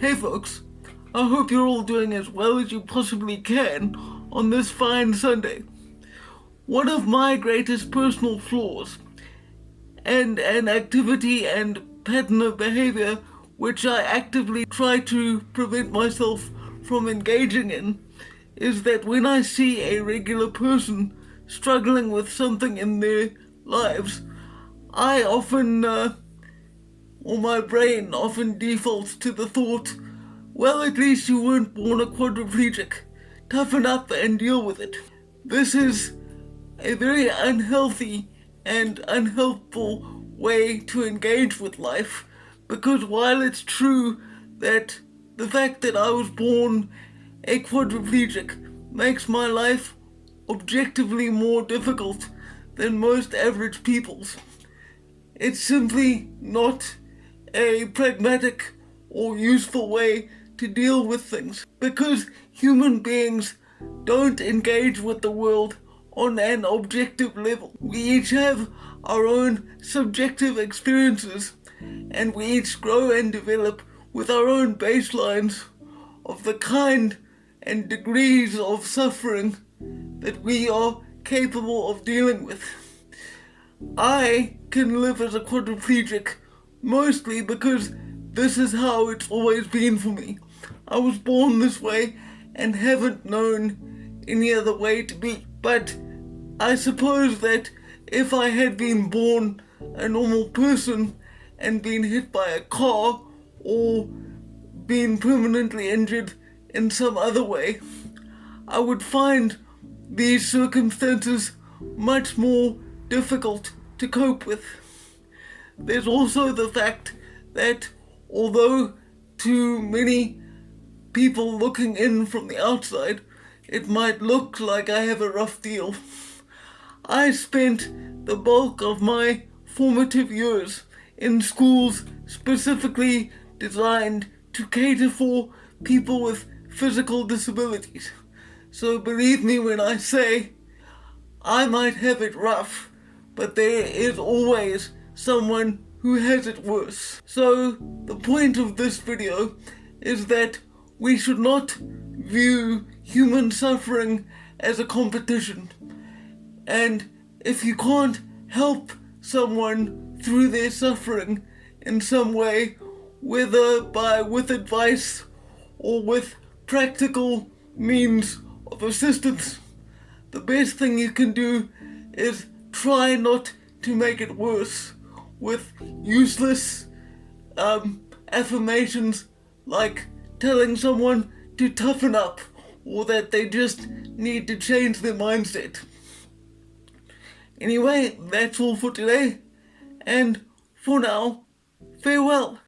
Hey folks, I hope you're all doing as well as you possibly can on this fine Sunday. One of my greatest personal flaws, and an activity and pattern of behavior which I actively try to prevent myself from engaging in, is that when I see a regular person struggling with something in their lives, I often, or my brain often defaults to the thought, well, at least you weren't born a quadriplegic. Toughen up and deal with it. This is a very unhealthy and unhelpful way to engage with life, because while it's true that the fact that I was born a quadriplegic makes my life objectively more difficult than most average people's, it's simply not a pragmatic or useful way to deal with things, because human beings don't engage with the world on an objective level. We each have our own subjective experiences, and we each grow and develop with our own baselines of the kind and degrees of suffering that we are capable of dealing with. I can live as a quadriplegic mostly because this is how it's always been for me. I was born this way and haven't known any other way to be. But I suppose that if I had been born a normal person and been hit by a car or been permanently injured in some other way, I would find these circumstances much more difficult to cope with. There's also the fact that although to many people looking in from the outside, it might look like I have a rough deal, I spent the bulk of my formative years in schools specifically designed to cater for people with physical disabilities. So believe me when I say I might have it rough, but there is always someone who has it worse. So the point of this video is that we should not view human suffering as a competition. And if you can't help someone through their suffering in some way, whether with advice or with practical means of assistance, the best thing you can do is try not to make it worse with useless affirmations like telling someone to toughen up or that they just need to change their mindset. Anyway, that's all for today, and for now, farewell.